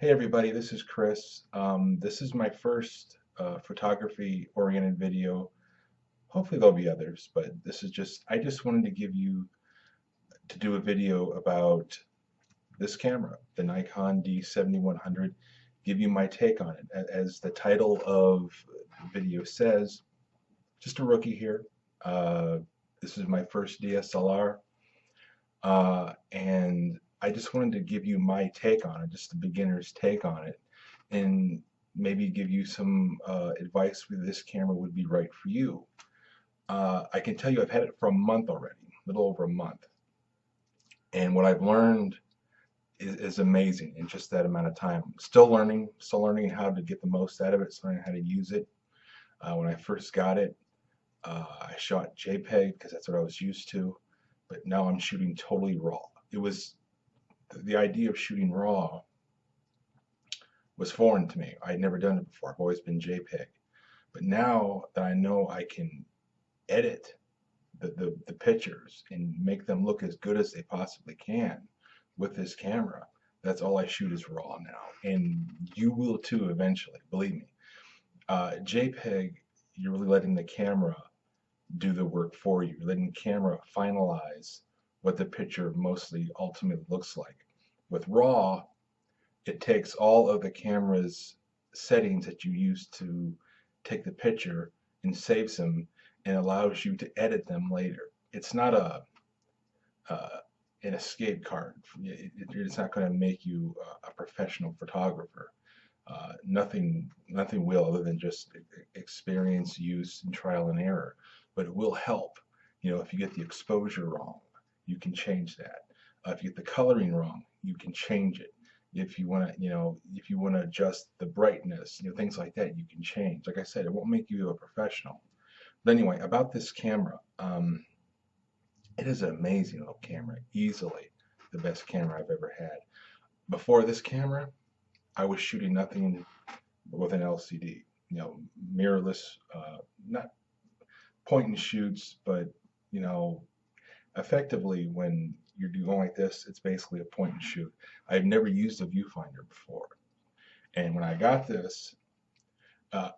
Hey everybody, this is Chris. This is my first photography-oriented video. Hopefully there'll be others, but I just wanted to do a video about this camera, the Nikon D7100, give you my take on it. As the title of the video says, just a rookie here. Uh, this is my first DSLR, and I just wanted to give you my take on it, just the beginner's take on it, and maybe give you some advice whether this camera would be right for you. I can tell you I've had it for a month already, a little over a month, and what I've learned is amazing in just that amount of time. Still learning how to get the most out of it, still learning how to use it. When I first got it, I shot JPEG because that's what I was used to, but now I'm shooting totally raw. It was the idea of shooting raw was foreign to me. I had never done it before. I've always been JPEG. But now that I know I can edit the pictures and make them look as good as they possibly can with this camera, that's all I shoot is raw now. And you will too eventually, believe me. JPEG, you're really letting the camera do the work for you. You're letting the camera finalize what the picture mostly ultimately looks like. With RAW, it takes all of the camera's settings that you use to take the picture and saves them and allows you to edit them later. It's not uh, an escape card. It's not going to make you a professional photographer. Nothing will other than just experience, use, and trial and error. But it will help. You know, if you get the exposure wrong, you can change that. If you get the coloring wrong, you can change it. If you want to, if you want to adjust the brightness, things like that, you can change. Like I said, it won't make you a professional. But anyway, about this camera, it is an amazing little camera. Easily the best camera I've ever had. Before this camera, I was shooting nothing with an LCD. Mirrorless, not point and shoots, but you know, effectively when you're going like this, it's basically a point and shoot. I've never used a viewfinder before, and when I got this, uh,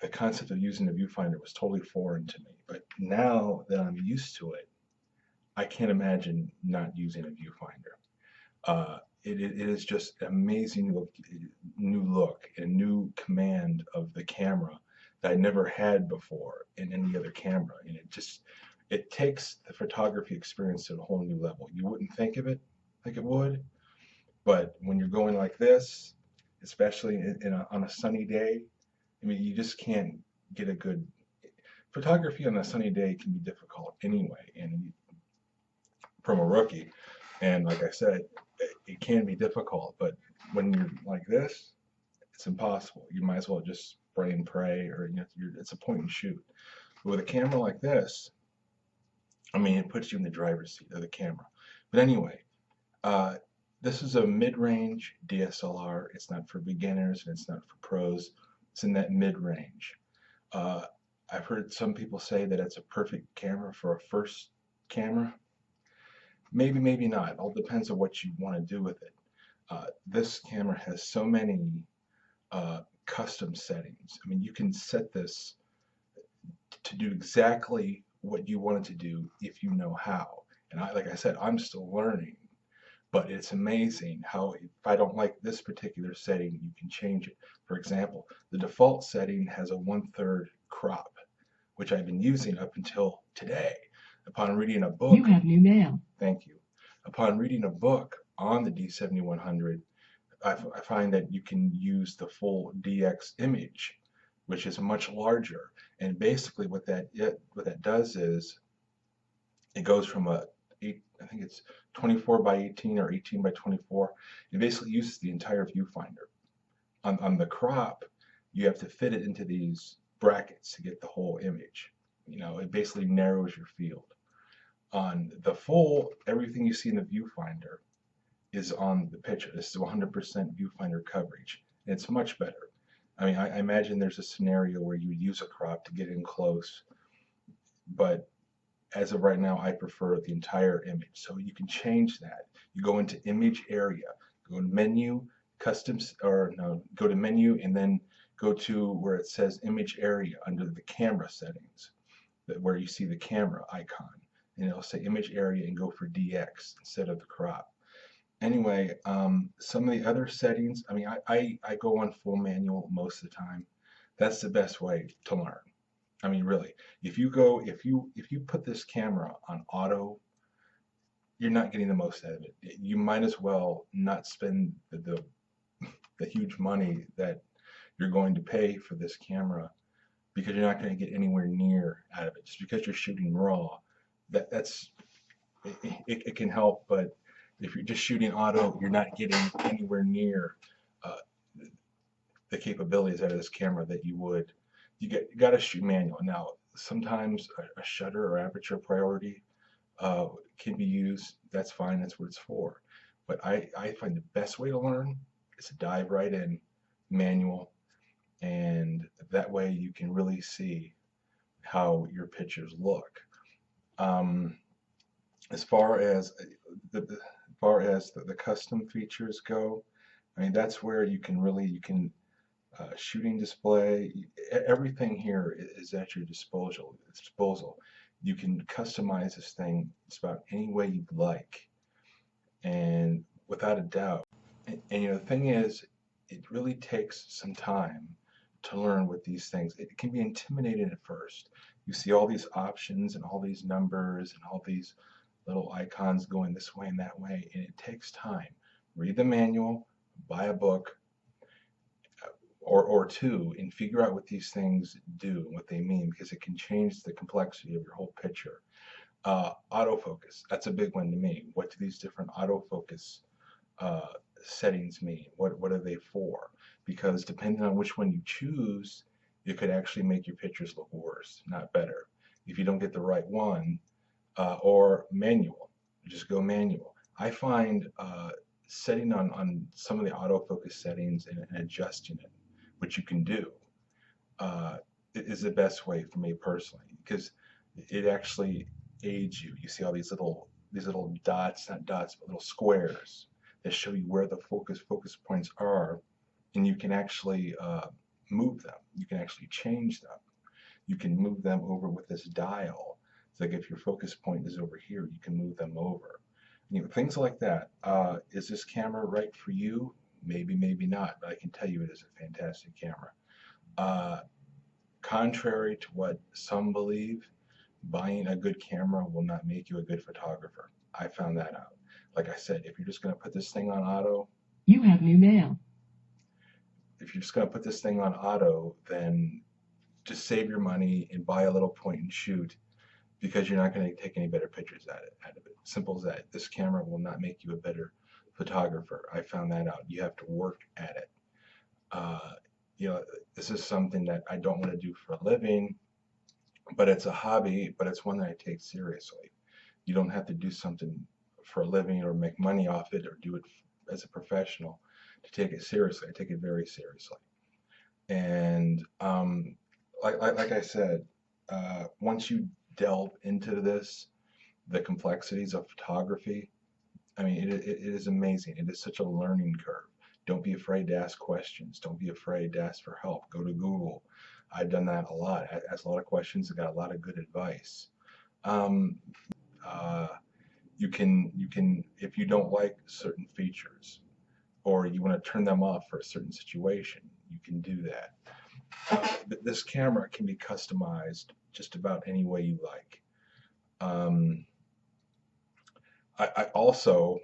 the concept of using a viewfinder was totally foreign to me. But now that I'm used to it, I can't imagine not using a viewfinder. It is just an amazing new look and new command of the camera that I never had before in any other camera, and it takes the photography experience to a whole new level. You wouldn't think of it like it would, but when you're going like this, especially on a sunny day, I mean, you just can't get a good photography on a sunny day can be difficult anyway, and from a rookie. And like I said, it can be difficult, but when you're like this, it's impossible. You might as well just spray and pray, or it's a point and shoot. But with a camera like this, I mean, it puts you in the driver's seat of the camera. But anyway, uh, this is a mid-range DSLR. It's not for beginners and it's not for pros. It's in that mid-range. Uh, I've heard some people say that it's a perfect camera for a first camera. Maybe, maybe not. It all depends on what you want to do with it. This camera has so many custom settings. I mean, you can set this to do exactly what you want it to do if you know how. And like I said, I'm still learning, but it's amazing how if I don't like this particular setting, you can change it. For example, the default setting has a 1/3 crop, which I've been using up until today. Upon reading a book, You have new mail. thank you. Upon reading a book on the D7100, I find that you can use the full DX image, which is much larger. And basically, what that does is it goes from I think it's 24 by 18 or 18 by 24. It basically uses the entire viewfinder. On the crop, you have to fit it into these brackets to get the whole image. It basically narrows your field. On the full, everything you see in the viewfinder is on the picture. This is 100% viewfinder coverage. And it's much better. I mean, I imagine there's a scenario where you would use a crop to get in close, but as of right now, I prefer the entire image. So you can change that. You go into image area, go to menu, or no, go to menu and then go to where it says image area under the camera settings, where you see the camera icon, and it'll say image area and go for DX instead of the crop. Anyway, some of the other settings, I mean, I go on full manual most of the time. That's the best way to learn. I mean, really, if you put this camera on auto, you're not getting the most out of it. You might as well not spend the huge money that you're going to pay for this camera, because you're not going to get anywhere near out of it. Just because you're shooting raw, that's it can help, but if you're just shooting auto, you're not getting anywhere near uh, the capabilities out of this camera that you would. You got to shoot manual. Now, sometimes a shutter or aperture priority can be used. That's fine. That's what it's for. But I find the best way to learn is to dive right in, manual, and that way you can really see how your pictures look. Um, as far as the custom features go, I mean, that's where you can shooting display, everything here is at your disposal. You can customize this thing just about any way you'd like, and without a doubt. And you know, the thing is, it really takes some time to learn with these things. It can be intimidating at first. You see all these options and all these numbers and all these little icons going this way and that way, and it takes time. Read the manual, buy a book or two, and figure out what these things do and what they mean, because it can change the complexity of your whole picture. Autofocus, that's a big one to me. What do these different autofocus uh, settings mean? What are they for? Because depending on which one you choose, it could actually make your pictures look worse, not better. If you don't get the right one, or manual, just go manual. I find setting on some of the autofocus settings and adjusting it, which you can do, is the best way for me personally, because it actually aids you. You see all these little dots, not dots, but little squares that show you where the focus points are, and you can actually move them. You can actually change them. You can move them over with this dial. It's like if your focus point is over here, you can move them over. You know, things like that. Is this camera right for you? Maybe, maybe not, but I can tell you it is a fantastic camera. Uh, Contrary to what some believe, buying a good camera will not make you a good photographer. I found that out. Like I said, if you're just going to put this thing on auto, You have new mail. if you're just going to put this thing on auto, then just save your money and buy a little point and shoot, because you're not going to take any better pictures out of it. Simple as that. This camera will not make you a better photographer. I found that out. You have to work at it. Uh, you know, this is something that I don't want to do for a living, but it's a hobby, but it's one that I take seriously. You don't have to do something for a living or make money off it or do it as a professional to take it seriously. I take it very seriously. And like I said, once you delve into this, the complexities of photography, I mean, it is amazing. It is such a learning curve. Don't be afraid to ask questions. Don't be afraid to ask for help. Go to Google. I've done that a lot. I asked a lot of questions. I got a lot of good advice. Um, uh, you can if you don't like certain features or you want to turn them off for a certain situation, you can do that. This camera can be customized just about any way you like. Um, I also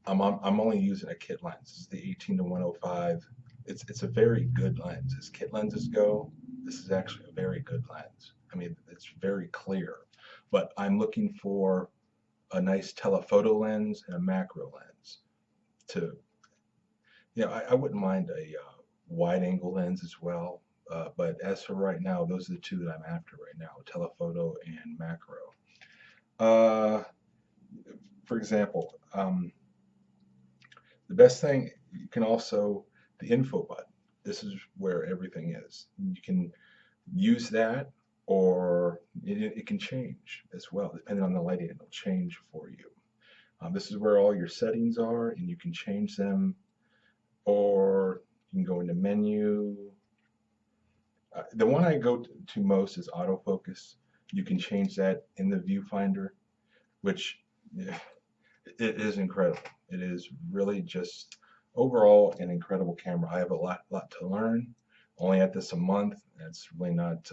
I'm only using a kit lens. This is the 18-105. It's a very good lens. As kit lenses go, this is actually a very good lens. I mean, it's very clear. But I'm looking for a nice telephoto lens and a macro lens. To I wouldn't mind a wide angle lens as well. But as for right now, those are the two that I'm after right now: telephoto and macro. Uh, for example, the best thing, you can also, the info button, this is where everything is. You can use that, or it can change as well. Depending on the lighting, it'll change for you. This is where all your settings are, and you can change them or you can go into menu. The one I go to most is autofocus. You can change that in the viewfinder, which it is incredible. It is really just overall an incredible camera. I have a lot to learn. Only at this a month. That's really not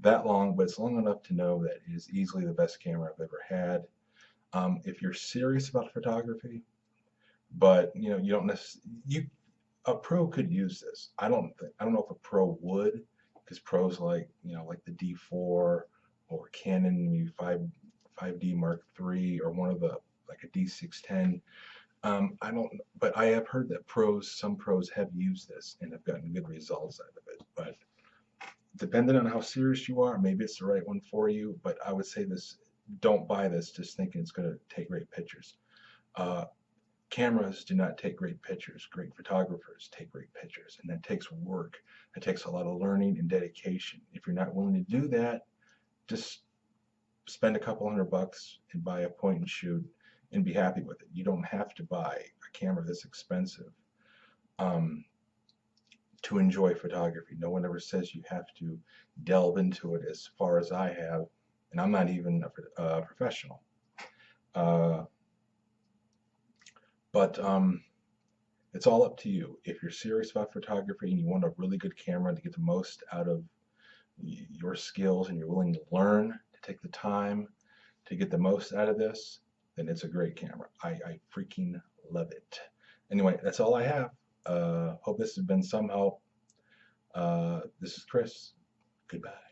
that long, but it's long enough to know that it is easily the best camera I've ever had. If you're serious about photography, but you don't necessarily, a pro could use this. I don't know if a pro would, because pros like like the D4 or Canon maybe 5D Mark III or one of the like a D610. I don't, but I have heard that some pros have used this and have gotten good results out of it. But depending on how serious you are, maybe it's the right one for you. But I would say this: don't buy this just thinking it's going to take great pictures. Uh, Cameras do not take great pictures. Great photographers take great pictures, and that takes work. It takes a lot of learning and dedication. If you're not willing to do that, just spend a couple $100 and buy a point and shoot and be happy with it. You don't have to buy a camera this expensive to enjoy photography. No one ever says you have to delve into it as far as I have, and I'm not even a professional. But it's all up to you. If you're serious about photography and you want a really good camera to get the most out of your skills and you're willing to learn, to take the time to get the most out of this, then it's a great camera. I freaking love it. Anyway, that's all I have. Hope this has been some help. This is Chris. Goodbye.